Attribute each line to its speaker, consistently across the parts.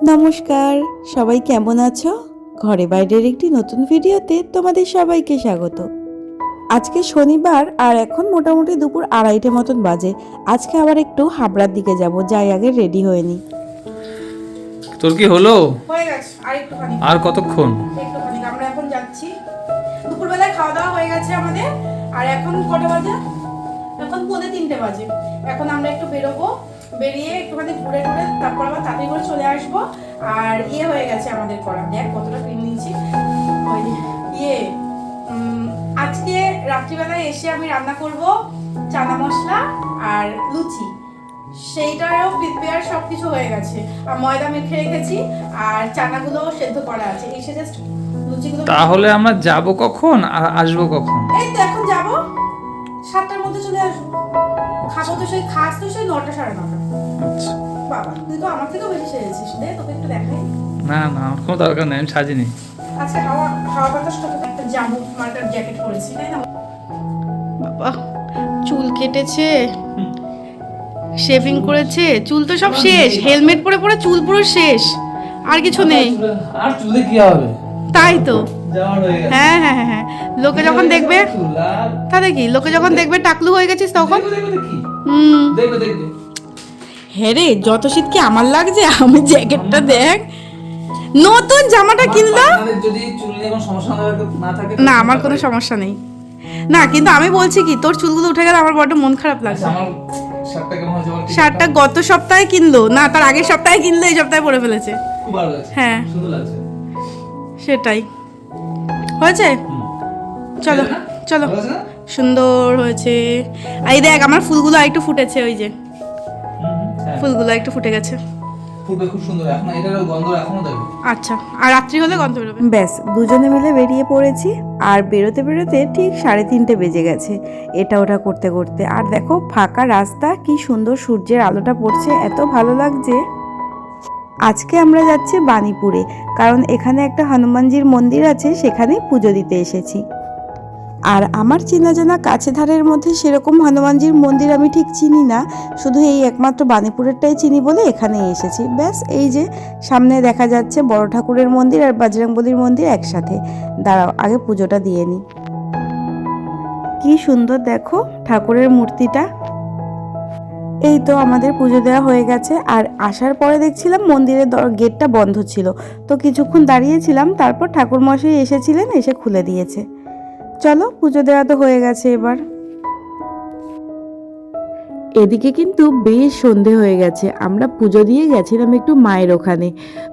Speaker 1: নমস্কার, সবাই কেমন আছো? ঘরে বাইরের একটি নতুন ভিডিওতে তোমাদের সবাইকে স্বাগত। আজকে শনিবার আর এখন মোটামুটি দুপুর 2:30 মতন বাজে। আজকে আবার একটু হাবড়ার দিকে যাব, যাই আগে রেডি হয়ে নি।
Speaker 2: তোর কি হলো?
Speaker 3: হয়ে গেছে, আর একটুখানি।
Speaker 2: আর কতক্ষণ?
Speaker 3: একটুখানি, আমরা এখন যাচ্ছি। দুপুরবেলায় খাওয়া দাওয়া হয়ে গেছে আমাদের। আর এখন কটা বাজে? এখন 2:45 বাজে। এখন আমরা একটু বেরোবো, বেরিয়ে একটুখানি ঘুরে ঘুরে তারপর আবার তাড়াতাড়ি করে চলে আসবো। আর হয়ে গেছে আমাদের করা, দেখ কতটা ক্রিম নিয়েছি। ওই আজকে রাত্রিবেলায় এসে আমি রান্না করব চানা মশলা আর লুচি। সেইটারও প্রিপেয়ার সবকিছু হয়ে গেছে, আর ময়দা মেখে রেখেছি, আর চানাগুলো সেদ্ধ করা আছে। এসে জাস্ট লুচিগুলো।
Speaker 2: তাহলে আমরা যাব কখন আর আসবো কখন?
Speaker 3: এই তো এখন যাব, 7টার মধ্যে চলে আসবো। খাবো তো সেই খাস তো সেই 9টা 9:30।
Speaker 2: আচ্ছা।
Speaker 3: বাবা তুই তো আমার থেকেও বেশি সেরেছিস, দে তোকে একটু দেখাই।
Speaker 2: না না, আমার কোনো দরকার নেই, আমি সাজিনি।
Speaker 3: আচ্ছা, হাওয়া হাওয়া বাতাসটা তো একটা জামু মার্কার জ্যাকেট পরেছি, তাই না? বাবা চুল কেটেছে, শেভিং করেছে, চুল তো সব শেষ। হেলমেট পরে পরে চুল পুরো শেষ, আর কিছু নেই।
Speaker 2: আর চুলে কি হবে?
Speaker 3: তাই তো। হ্যাঁ হ্যাঁ হ্যাঁ, লোকে যখন দেখবে, তাহলে কি, লোকে যখন দেখবে টাকলু হয়ে গেছিস তখন।
Speaker 2: দেখবে দেখবে।
Speaker 3: হ্যাঁ রে, যত শীত কি আমার লাগছে। আমি জ্যাকেটটা দেখ, নতুন জামাটা কিনলাম।
Speaker 2: যদি চুল নিয়ে কোনো সমস্যা না থাকে।
Speaker 3: না, আমার কোনো সমস্যা নেই। না কিন্তু আমি বলছি কি, তোর চুলগুলো উঠে গেলে আমার বড্ড মন খারাপ লাগছে।
Speaker 2: আমার শার্টটা কেমন হয়েছে বল?
Speaker 3: শার্টটা গত সপ্তাহে কিনলো না, তার আগের সপ্তাহে কিনলো, এই সপ্তাহে পরে ফেলেছে।
Speaker 2: খুব ভালো লাগছে।
Speaker 3: হ্যাঁ
Speaker 2: সুন্দর লাগছে।
Speaker 3: সেটাই হয়েছে। চলো চলো, সুন্দর হয়েছে। এই দেখ আমার ফুলগুলো একটু ফুটেছে, ওই যে ফুলগুলো একটু ফুটে গেছে।
Speaker 2: ফুটবে খুব সুন্দর। এখন এটারও গন্ধ এখনো দেবে।
Speaker 3: আচ্ছা, আর রাত্রি হলে গন্ধ বেরোবে।
Speaker 1: ব্যাস, দুজনে মিলে বেরিয়ে পড়েছি। আর বেরোতে বেরোতে ঠিক 3:30 বেজে গেছে এটা ওটা করতে করতে। আর দেখো ফাঁকা রাস্তা, কি সুন্দর সূর্যের আলোটা পড়ছে, এত ভালো লাগছে। আজকে আমরা যাচ্ছি বাণীপুরে, কারণ এখানে একটা হনুমানজির মন্দির আছে, সেখানেই পুজো দিতে এসেছি। আর আমার চেনা জানা কাছে ধারের মধ্যে সেরকম হনুমানজির মন্দির আমি ঠিক চিনি না, শুধু এই একমাত্র বাণীপুরেরটাই চিনি বলে এখানে এসেছি। ব্যাস, এই যে সামনে দেখা যাচ্ছে বড় ঠাকুরের মন্দির আর বজরংবলীর মন্দির একসাথে। দাঁড়াও আগে পুজোটা দিয়ে নিই। কি সুন্দর দেখো ঠাকুরের মূর্তিটা। এই তো আমাদের পুজো দেওয়া হয়ে গেছে। আর আসার পরে দেখছিলাম মন্দিরের গেটটা বন্ধ ছিল, তো কিছুক্ষণ দাঁড়িয়েছিলাম, তারপর ঠাকুরমশাই এসেছিলেন, এসে খুলে দিয়েছে। চলো, পুজো দেওয়া তো হয়ে গেছে এবার। এদিকে কিন্তু বেশ সন্ধে হয়ে গেছে। আমরা পুজো দিয়ে গেছিলাম একটু মায়ের ওখানে,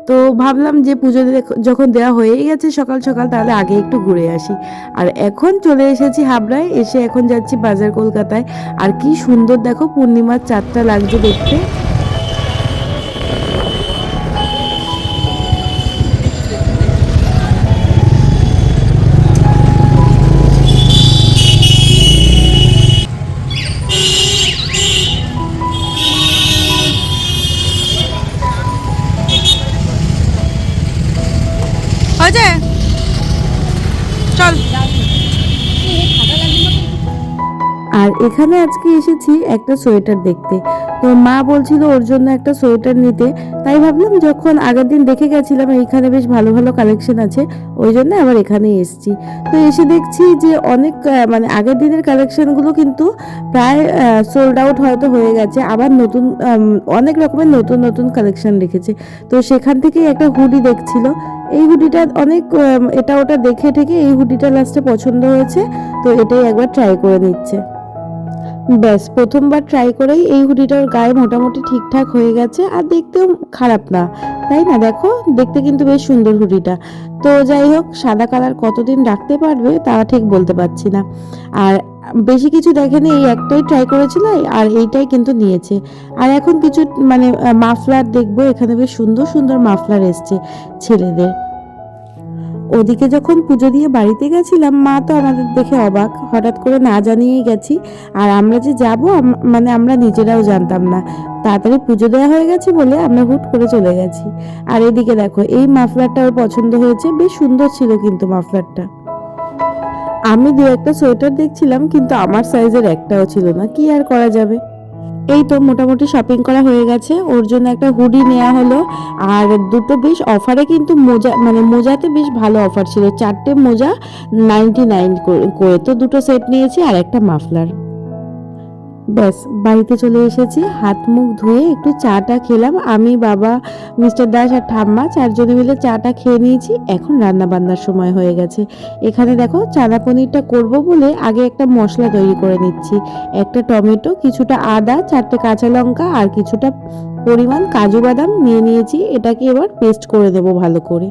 Speaker 1: তো ভাবলাম যে পুজো যখন দেওয়া হয়েই গেছে সকাল সকাল, তাহলে আগে একটু ঘুরে আসি। আর এখন চলে এসেছি হাবড়ায়, এসে এখন যাচ্ছি বাজার কলকাতায়। আর কি সুন্দর দেখো পূর্ণিমার চাঁদটা লাগছে দেখতে।
Speaker 3: হয়েছে, চল।
Speaker 1: আর এখানে আজকে এসেছি একটা সোয়েটার দেখতে, তো মা বলছিল ওর জন্য একটা সোয়েটার নিতে। তাই ভাবলাম যখন আগের দিন দেখে গেছিলাম এইখানে বেশ ভালো ভালো কালেকশন আছে, ওই জন্য আবার এখানে এসেছি। তো এসে দেখছি যে অনেক মানে আগের দিনের কালেকশনগুলো কিন্তু প্রায় সোল্ড আউট হয়তো হয়ে গেছে, আবার নতুন অনেক রকমের নতুন নতুন কালেকশন রেখেছে। তো সেখান থেকেই একটা হুডি দেখছিল। এই হুডিটা অনেক এটা ওটা দেখে ঠেকে এই হুডিটা লাস্টে পছন্দ হয়েছে, তো এটাই একবার ট্রাই করে নিচ্ছে। ব্যাস, প্রথমবার ট্রাই করেই এই হুডিটার গায়ে মোটামুটি ঠিকঠাক হয়ে গেছে, আর দেখতেও খারাপ না, তাই না? দেখো দেখতে কিন্তু বেশ সুন্দর হুডিটা। তো যাই হোক, সাদা কালার কতদিন রাখতে পারবে তা ঠিক বলতে পারছি না। আর বেশি কিছু দেখেনি, এই একটাই ট্রাই করেছিল, আর এইটাই কিন্তু নিয়েছে। আর এখন কিছু মানে মাফলার দেখবো, এখানে বেশ সুন্দর সুন্দর মাফলার এসছে ছেলেদের। ওদিকে যখন পুজো দিয়ে বাড়িতে গেছিলাম, মা তো আমাদের দেখে অবাক, হঠাৎ করে না জানিয়েই গেছি। আর আমরা যে যাব মানে আমরা নিজেরাও জানতাম না, তাড়াতাড়ি পুজো দেওয়া হয়ে গেছে বলে আমরা হুট করে চলে গেছি। আর এদিকে দেখো এই মাফলারটা ওর পছন্দ হয়েছে, বেশ সুন্দর ছিল কিন্তু মাফলারটা। আমি দু একটা সোয়েটার দেখছিলাম, কিন্তু আমার সাইজের একটাও ছিল না, কি আর করা যাবে। এই তো মোটামুটি শপিং করা হয়ে গেছে, ওর জন্য একটা হুডি নেওয়া হলো। আর দুটো বেশ অফারে কিন্তু মোজা, মানে মোজাতে বেশ ভালো অফার ছিল, 4টে মোজা 99 করে, তো দুটো সেট নিয়েছি আর একটা মাফলার। ব্যাস বাড়িতে চলে এসেছি, হাত মুখ ধুয়ে একটু চাটা খেলাম, আমি, বাবা, মিস্টার দাস আর ঠাম্মা 4জনে মিলে চাটা খেয়ে নিয়েছি। এখন রান্না বান্নার সময় হয়ে গেছে। এখানে দেখো চানা পনিরটা করব বলে আগে একটা মশলা তৈরি করে নিচ্ছি। একটা টমেটো, কিছুটা আদা, 4টে কাঁচা লঙ্কা আর কিছুটা পরিমাণ কাজু বাদাম নিয়ে নিয়েছি। এটাকে এবার পেস্ট করে দেবো ভালো করে।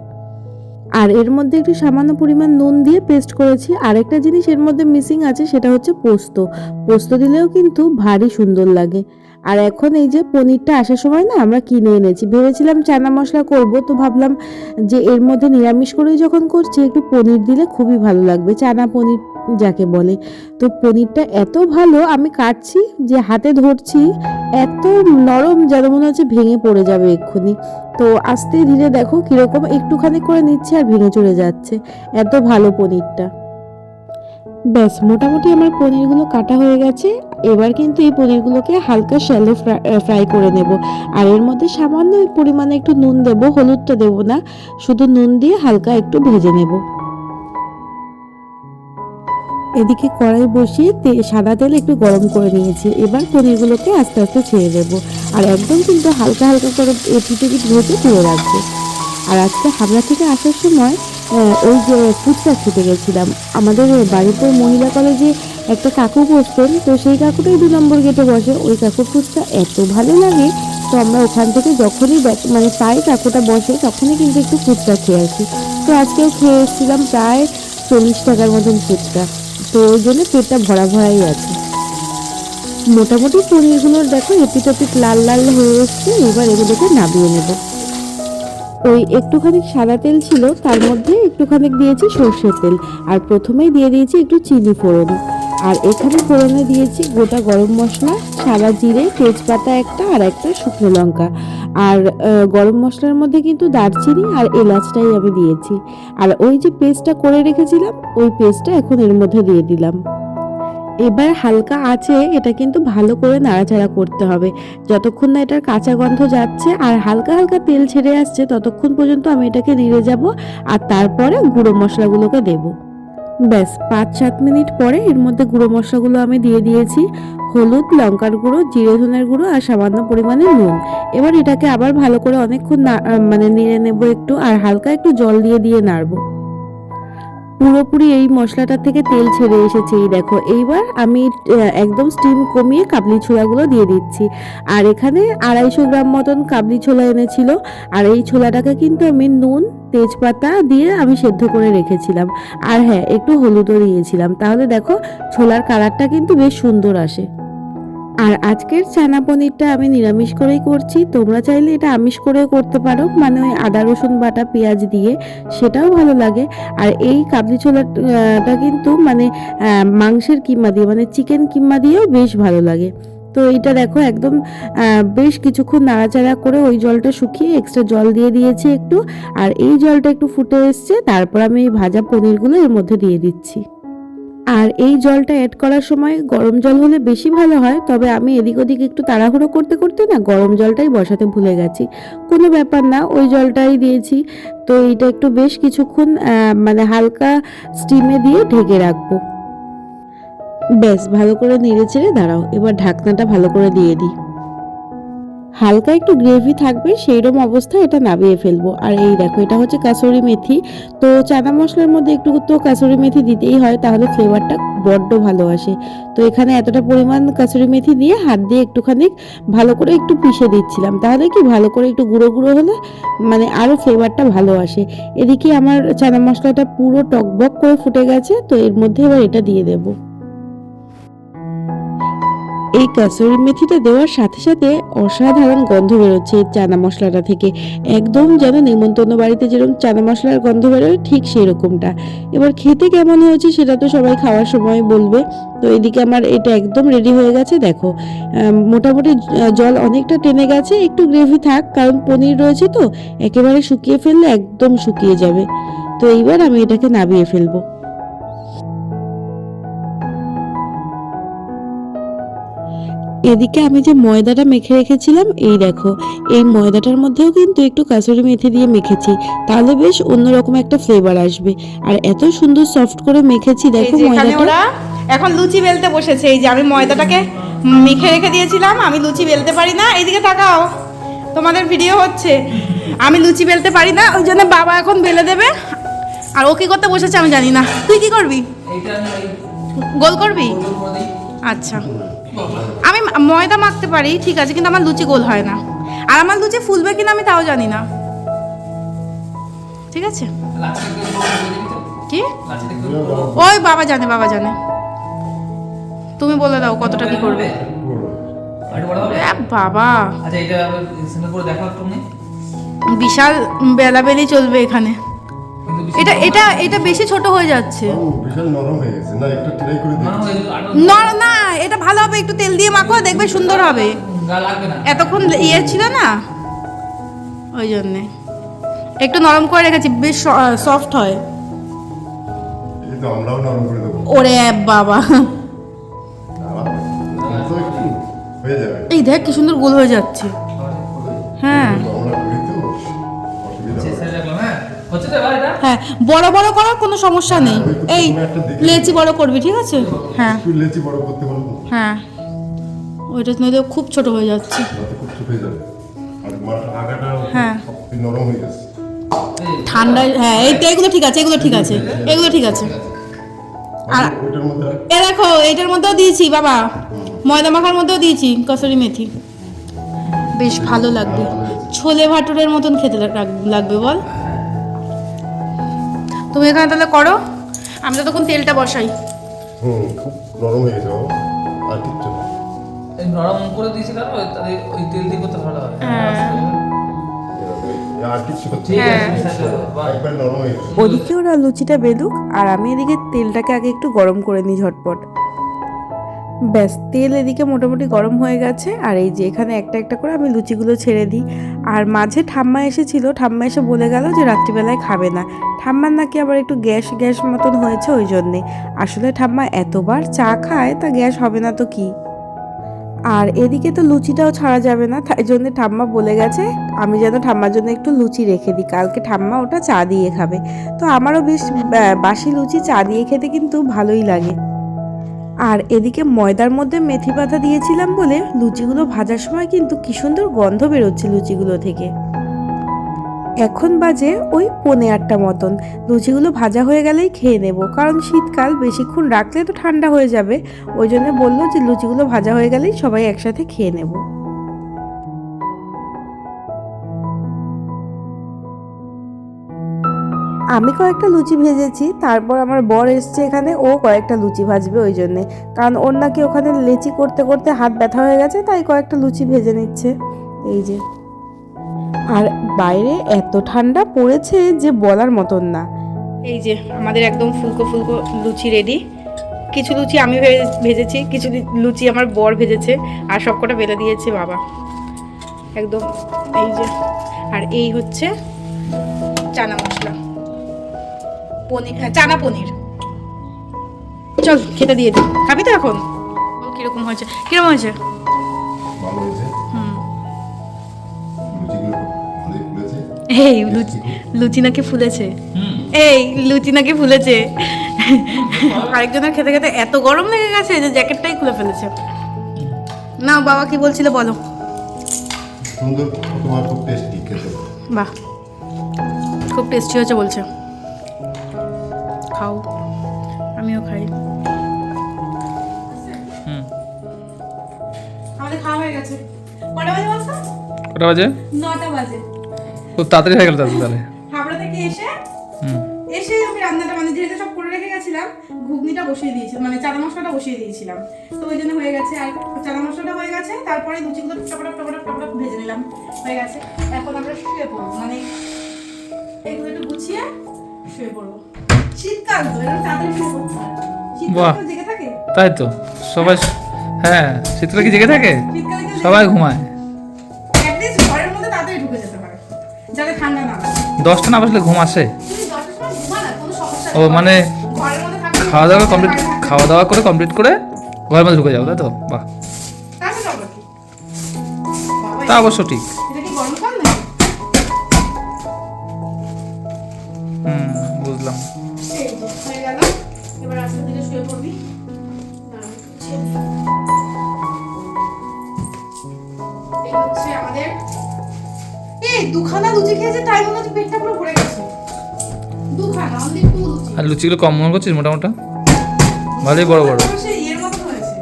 Speaker 1: আর এর মধ্যে একটু সামান্য পরিমাণ নুন দিয়ে পেস্ট করেছি। আরেকটা জিনিস এর মধ্যে মিসিং আছে, সেটা হচ্ছে পোস্ত। পোস্ত দিলেও কিন্তু ভারী সুন্দর লাগে। আর এখন এই যে পনিরটা আসার সময় না আমরা কিনে এনেছি, ভেবেছিলাম চানা মশলা করব, তো ভাবলাম যে এর মধ্যে নিরামিষ করেই যখন করছি একটু পনির দিলে খুবই ভালো লাগবে, চানা পনির যাকে বলে। তো পনিরটা এত ভালো, আমি কাটছি যে হাতে ধরছি এত নরম যেন মনে হচ্ছে ভেঙে পড়ে যাবে এক্ষুনি। তো আস্তে ধীরে দেখো কিরকম একটুখানি করে নিচ্ছে আর ভেঙে চলে যাচ্ছে, এত ভালো পনিরটা। ব্যাস মোটামুটি আমার পনিরগুলো কাটা হয়ে গেছে। এবার কিন্তু এই পনিরগুলোকে হালকা শ্যালো ফ্রাই করে নেব। আর এর মধ্যে সামান্য পরিমাণে একটু নুন দেব, হলুদটা দেব না, শুধু নুন দিয়ে হালকা একটু ভেজে নেব। এদিকে কড়াই বসিয়ে সাদা তেল একটু গরম করে নিয়েছি। এবার পনিরগুলোকে আস্তে আস্তে ছেড়ে দেবো। আর একদম কিন্তু হালকা হালকা করে এপিট এপিট ভেজে তুলে রাখবো। আর আজকে হাবড়া থেকে আসার সময় ওই যে ফুচকা খেতে গেছিলাম। আমাদের বাড়িতে মহিলা কলেজে একটা কাকু বসতেন, তো সেই কাকুটাই 2 নম্বর গেটে বসে। ওই কাকুর ফুচকা এত ভালো লাগে, তো আমরা ওখান থেকে যখনই মানে পাই কাকুটা বসে তখনই কিন্তু একটু ফুচকা খেয়ে আসি। তো আজকেও খেয়ে এসেছিলাম প্রায় 40 টাকার মতন ফুচকা। তো ওই জন্য পেটটা ভরা ভরাই আছে। মোটামুটি পনিরগুলোর দেখো এপিট ওপিট লাল লাল হয়ে এসছে। এবার এগুলোকে নামিয়ে নেব। ওই একটুখানি সাদা তেল ছিল, তার মধ্যে একটুখানি দিয়েছি সর্ষের তেল, আর প্রথমেই দিয়ে দিয়েছি একটু চিনি ফোড়ন। আর এখানে ফোড়নে দিয়েছি গোটা গরম মশলা, সাদা জিরে, তেজপাতা একটা আর একটা শুকনো লঙ্কা। আর গরম মশলার মধ্যে কিন্তু দারচিনি আর এলাচটাই আমি দিয়েছি। আর ওই যে পেস্টটা করে রেখেছিলাম, ওই পেস্টটা এখন এর মধ্যে দিয়ে দিলাম। এবার হালকা আঁচে এটা কিন্তু ভালো করে নাড়াচাড়া করতে হবে, যতক্ষণ না এটার কাঁচা গন্ধ যাচ্ছে আর হালকা হালকা তেল ছেড়ে আসছে ততক্ষণ পর্যন্ত আমি এটাকে নেড়ে যাব। আর তারপরে গুঁড়ো মশলাগুলোকে দেব। ব্যাস 5-7 মিনিট পরে এর মধ্যে গুঁড়ো মশলাগুলো আমি দিয়ে দিয়েছি। হলুদ, লঙ্কার গুঁড়ো, জিরে ধনের গুঁড়ো আর সামান্য পরিমাণে নুন। এবার এটাকে আবার ভালো করে অনেকক্ষণ মানে নেড়ে নেব একটু, আর হালকা একটু জল দিয়ে দিয়ে নাড়বো। পুরোপুরি এই মশলাটা থেকে তেল ছেড়ে এসেছে, এই দেখো। এইবার আমি একদম স্টিম কমিয়ে কাবলি ছোলাগুলো দিয়ে দিচ্ছি। আর এখানে 250 গ্রাম মতন কাবলি ছোলা এনেছিল। আর এই ছোলাটাকে কিন্তু আমি নুন, তেজপাতা দিয়ে আমি সেদ্ধ করে রেখেছিলাম। আর হ্যাঁ, একটু হলুদও দিয়েছিলাম, তাহলে দেখো ছোলার কালারটা কিন্তু বেশ সুন্দর আসে। আর আজকের চানা পনিরটা আমি নিরামিষ করেই করছি, তোমরা চাইলে এটা আমিষ করেও করতে পারো, মানে ওই আদা রসুন বাটা পেঁয়াজ দিয়ে, সেটাও ভালো লাগে। আর এই কাবলি ছোলাটা কিন্তু মানে মাংসের কিমা দিয়ে, মানে চিকেন কিমা দিয়েও বেশ ভালো লাগে। তো এইটা দেখো একদম বেশ কিছুক্ষণ নাড়াচাড়া করে ওই জলটা শুকিয়ে এক্সট্রা জল দিয়ে দিয়েছি একটু। আর এই জলটা একটু ফুটে এসছে, তারপর আমি এই ভাজা পনিরগুলো এর মধ্যে দিয়ে দিচ্ছি। আর এই জলটা অ্যাড করার সময় গরম জল হলে বেশি ভালো হয়, তবে আমি এদিক ওদিক একটু তাড়াহুড়ো করতে করতে না গরম জলটাই বসাতে ভুলে গেছি। কোনো ব্যাপার না, ওই জলটাই দিয়েছি। তো এইটা একটু বেশ কিছুক্ষণ মানে হালকা স্টিমে দিয়ে ঢেকে রাখবো। ব্যাস ভালো করে নেড়ে চেড়ে দাঁড়াও, এবার ঢাকনাটা ভালো করে দিয়ে দিই। হালকা একটু গ্রেভি থাকবে সেইরকম অবস্থায় এটা নামিয়ে ফেলবো। আর এই দেখো, এটা হচ্ছে কাসুরি মেথি। তো চানা মশলার মধ্যে একটু তো কাসুরি মেথি দিতেই হয়, তাহলে ফ্লেভারটা বড্ড ভালো আসে। তো এখানে এতটা পরিমাণ কাসুরি মেথি দিয়ে হাত দিয়ে একটুখানি ভালো করে একটু পিষে দিচ্ছিলাম, তাহলে কি ভালো করে একটু গুঁড়ো গুঁড়ো হলে মানে আরও ফ্লেভারটা ভালো আসে। এদিকে আমার চানা মশলাটা পুরো টকবক করে ফুটে গেছে, তো এর মধ্যে এবার এটা দিয়ে দেবো। এই কাসুরি মেথিটা দেওয়ার সাথে সাথে অসাধারণ গন্ধ বেরোচ্ছে এই চানা মশলাটা থেকে, একদম যেন নিমন্ত্রণ বাড়িতে যেরকম চানা মশলার গন্ধ বেরোয় ঠিক সেই রকমটা। এবার খেতে কেমন হয়েছে সেটা তো সবাই খাওয়ার সময় বলবে। তো এদিকে আমার এটা একদম রেডি হয়ে গেছে, দেখো মোটামুটি জল অনেকটা টেনে গেছে, একটু গ্রেভি থাক কারণ পনির রয়েছে, তো একেবারে শুকিয়ে ফেললে একদম শুকিয়ে যাবে। তো এইবার আমি এটাকে নামিয়ে ফেলবো। এদিকে আমি যে ময়দাটা মেখে রেখেছিলাম এই দেখো, এই ময়দাটার মধ্যেও কিন্তু একটু কাসুরি মেথি দিয়ে মেখেছি, তাহলে বেশ অন্যরকম একটা ফ্লেভার আসবে। আর এত সুন্দর সফট করে মেখেছি দেখো ময়দাটা।
Speaker 3: ওরা এখন লুচি বেলতে বসেছে। এই যে আমি ময়দাটাকে মেখে রেখে দিয়েছিলাম, আমি লুচি বেলতে পারি না। এইদিকে তাকাও, তোমাদের ভিডিও হচ্ছে। আমি লুচি বেলতে পারি না, ওই জন্য বাবা এখন বেলে দেবে। আর ও কি করতে বসেছে আমি জানি না। তুই কি করবি?
Speaker 2: এইটা আমি
Speaker 3: গোল করবি?
Speaker 2: গোল করে দিই।
Speaker 3: আচ্ছা, আমি ময়দা মাখতে পারি ঠিক আছে, কিন্তু আমার লুচি গোল হয় না। আর আমার লুচি ফুলবে কিনা আমি তাও জানি না। ঠিক আছে,
Speaker 2: লাচ্ছিটা একটু গোল করে দিবি তো?
Speaker 3: কি
Speaker 2: লাচ্ছিটা একটু গোল করে
Speaker 3: ওই বাবা জানে, বাবা জানে। তুমি বলে দাও কতটা কি করবে।
Speaker 2: আর বড় হবে?
Speaker 3: বাবা
Speaker 2: আচ্ছা এটা সিঙ্গেল করে দেখাও একটু নে।
Speaker 3: বিশাল বেলাবেলি চলবে এখানে।
Speaker 2: কিন্তু
Speaker 3: এটা এটা এটা বেশি ছোট হয়ে যাচ্ছে।
Speaker 4: বিশাল নরম হয়ে গেছে না, একটু ট্রাই করে
Speaker 2: না
Speaker 4: দেখি।
Speaker 2: হয়ে গেল আটা
Speaker 3: না, এটা ভালো হবে। একটু তেল দিয়ে মাখো, দেখবে সুন্দর হবে।
Speaker 2: গা লাগবে না।
Speaker 3: এতক্ষণ ইয়ে ছিল না, ওই জন্যে একটু নরম করে রেখেছি, বেশ সফট হয়।
Speaker 4: এই তো আমরাও নরম করে দেবো।
Speaker 3: ওরে বাবা,
Speaker 4: তো একটু হয়ে যাবে।
Speaker 3: এই দেখ কি সুন্দর গোল হয়ে যাচ্ছে। হ্যাঁ
Speaker 4: আমরা করি তো অসুবিধা হবে।
Speaker 2: শেষ রাখলাম হ্যাঁ। হচ্ছে তো এবার এটা?
Speaker 3: হ্যাঁ, বড় বড় করার কোনো সমস্যা নেই। এই লেচি বড় করবি ঠিক আছে? হ্যাঁ
Speaker 4: একটু লেচি বড় করতে পারবো,
Speaker 3: হ্যাঁ, ওইটা নইলে খুব ছোট হয়ে যাচ্ছে।
Speaker 4: যাতে খুব ছোট হয়ে যাবে। আর মাছ আগাটা
Speaker 3: হ্যাঁ।
Speaker 4: শক্তি নরম হয়ে গেছে।
Speaker 2: এই,
Speaker 3: ঠান্ডায় হ্যাঁ, এই তো এগুলো ঠিক আছে, এগুলো ঠিক আছে, এগুলো ঠিক আছে। আর
Speaker 4: ওইটার মধ্যে রাখ।
Speaker 3: এ দেখো, এটার মধ্যেও দিয়েছি বাবা, ময়দা মাখার মধ্যেও দিয়েছি কসুরি মেথি। বেশ ভালো লাগবে, ছোলে ভাটুরের মতন খেতে লাগবে বল। তুমি এখানে তাহলে করো, আমি তো তখন তেলটা বসাই।
Speaker 4: খুব নরম হয়ে গেছে বাবা, আর কিচ্ছু না।
Speaker 2: এই নরম করে দিয়েছি কারণ তাহলে ওই তেল দিয়ে করতে ভালো হয়।
Speaker 4: আর কিচ্ছু করতে
Speaker 2: ঠিক
Speaker 3: হ্যাঁ।
Speaker 2: আছে শেষ হয়ে গেল। বাহ।
Speaker 4: একবার নরম হয়ে গেছে।
Speaker 1: ওদিকে ওরা লুচিটা বেলুক আর আমি এদিকে তেলটাকে আগে একটু গরম করে নিই ঝটপট। ব্যাস, তেল এদিকে মোটামুটি গরম হয়ে গেছে। আর এই যে এখানে একটা একটা করে আমি লুচিগুলো ছেড়ে দিই। আর মাঝে ঠাম্মা এসেছিল, ঠাম্মা এসে বলে গেল যে রাত্রিবেলায় খাবে না। ঠাম্মার নাকি আবার একটু গ্যাস গ্যাস মতন হয়েছে, ওই জন্যে। আসলে ঠাম্মা এতবার চা খায়, তা গ্যাস হবে না তো কি। আর এদিকে তো লুচিটাও ছাড়া যাবে না, তাই জন্য ঠাম্মা বলে গেছে আমি যেন ঠাম্মার জন্য একটু লুচি রেখে দিই, কালকে ঠাম্মা ওটা চা দিয়ে খাবে। তো আমারও বেশ বাসি লুচি চা দিয়ে খেতে কিন্তু ভালোই লাগে। আর এদিকে ময়দার মধ্যে মেথি পাতা দিয়েছিলাম বলে লুচিগুলো ভাজার সময় কিন্তু কি সুন্দর গন্ধ বেরোচ্ছে লুচিগুলো থেকে। এখন বাজে ওই 8:45 মতন। লুচিগুলো ভাজা হয়ে গেলেই খেয়ে নেব, কারণ শীতকাল, বেশিক্ষণ রাখলে তো ঠান্ডা হয়ে যাবে। ওই জন্য বললো যে লুচিগুলো ভাজা হয়ে গেলেই সবাই একসাথে খেয়ে নেব। আমি কয়েকটা লুচি ভেজেছি, তারপর আমার বর এসছে এখানে, ও কয়েকটা লুচি ভাজবে ওই জন্যে, কারণ ওর নাকি ওখানে লেচি করতে করতে হাত ব্যথা হয়ে গেছে, তাই কয়েকটা লুচি ভেজে নিচ্ছে। এই যে, আর বাইরে এত ঠান্ডা পড়েছে যে বলার মতন না। এই যে আমাদের একদম ফুলকো ফুলকো লুচি রেডি। কিছু লুচি আমি ভেজেছি, কিছু লুচি আমার বর ভেজেছে, আর সবকটা বেলে দিয়েছে বাবা একদম। এই যে, আর এই হচ্ছে চানা মশলা পনির, চানা পনির। চল খেতে দিয়ে দিই, খাবি তো এখন? কিরকম হয়েছে, কিরকম হয়েছে?
Speaker 4: ভালো হয়েছে। লুচিগুলো ভালোই ফুলেছে।
Speaker 3: এই লুচি নাকি ফুলেছে,
Speaker 2: হুম।
Speaker 3: এই লুচি নাকি ফুলেছে। আরেকজনের খেতে খেতে এত গরম লেগে গেছে যে জ্যাকেটটাই খুলে ফেলেছে। না বাবা কি বলছিল বলো।
Speaker 4: সুন্দর, তোমার খুব টেস্টি খেতে।
Speaker 3: বাহ, খুব টেস্টি হয়েছে বলছে। খাও, আমিও খাই।
Speaker 2: হুম।
Speaker 3: আমাদের খাওয়া হয়ে গেছে। কটা বাজে বলছো?
Speaker 2: কটা বাজে?
Speaker 3: 9টা বাজে।
Speaker 2: খুব তাড়াতাড়ি হয়ে গেল তাহলে।
Speaker 3: হাবড়া থেকে এসে
Speaker 2: হুম।
Speaker 3: আমি রান্নাটা মানে যেহেতু সব করে রেখে গেছিলাম, ঘুগনিটা বসিয়ে দিয়েছিলাম, মানে চানা মশলাটা বসিয়ে দিয়েছিলাম, তো ওই জন্য হয়ে গেছে। আর চানা মশলাটা হয়ে গেছে, তারপরে লুচিগুলো টপটপ টপটপ টপটপ ভেজে নিলাম, হয়ে গেছে। এখন আমরা শুয়ে পড়বো, মানে এগুলো একটু গুছিয়ে শুয়ে পড়বো। শীতকাল তো, এরকম তাড়াতাড়ি শুয়ে পড়তে হয়। শীতকালে
Speaker 2: বাহ।
Speaker 3: কেউ জেগে থাকে?
Speaker 2: তাই তো সবাই, হ্যাঁ শীতকালে কি জেগে থাকে?
Speaker 3: শীতকালে কেউ
Speaker 2: সবাই ঘুমায়।
Speaker 3: অ্যাটলিস্ট ঘরের মধ্যে তাড়াতাড়ি ঢুকে যেতে পারে, যাতে ঠান্ডা না লাগে।
Speaker 2: 10টা না বাজলে ঘুম আসে।
Speaker 3: তুমি 10টার সময় ঘুমা না, কোনো সমস্যা
Speaker 2: ও
Speaker 3: নেই।
Speaker 2: মানে
Speaker 3: ঘরের মধ্যে থাকলে
Speaker 2: খাওয়া দাওয়া করে কমপ্লিট করে ঘরের মধ্যে ঢুকে যাও, তাই তো? বাহ।
Speaker 3: তাহলে হবে।
Speaker 2: তা অবশ্য ঠিক।
Speaker 3: এটা কি গরমকাল নাকি?
Speaker 2: বুঝলাম।
Speaker 3: এই যে হয়ে গেল, এবার আস্তে ধীরে শুয়ে পড়বি। দাঁড়াও, ছেড়ে দিই। এই হচ্ছে আমাদের, এই দুখানা লুচি খেয়েছে তাই মনে হচ্ছে পেটটা পুরো ভরে গেছে। দুখানা, অনলি 2 লুচি।
Speaker 2: আর লুচিগুলো কম মনে করছিস মোটামোটা? ভালোই বড় বড়।
Speaker 3: সে এর মতো হয়েছে,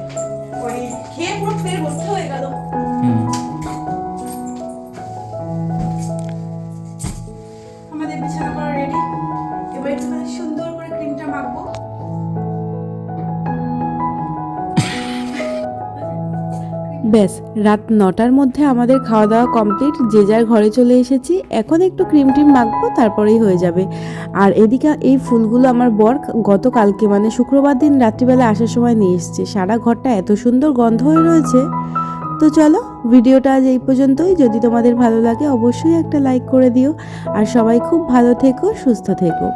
Speaker 3: ওই খেয়ে পুরো পেট ভর্তি হয়ে গেল। আমাদের বিছানা করা রেডি, এবার একটু সুন্দর করে ক্রিমটা মাখবো।
Speaker 1: ব্যাস রাত 9টার মধ্যে আমাদের খাওয়া দাওয়া কমপ্লিট, যে যার ঘরে চলে এসেছি। এখন একটু ক্রিম টিম মাখবো, তারপরেই হয়ে যাবে। আর এদিকে এই ফুলগুলো আমার বর গতকালকে মানে শুক্রবার দিন রাত্রিবেলা আসার সময় নিয়ে এসছে। সারা ঘরটা এত সুন্দর গন্ধ হয়ে রয়েছে। তো চলো ভিডিওটা আজ এই পর্যন্তই। যদি তোমাদের ভালো লাগে অবশ্যই একটা লাইক করে দিও, আর সবাই খুব ভালো থেকো, সুস্থ থেকো।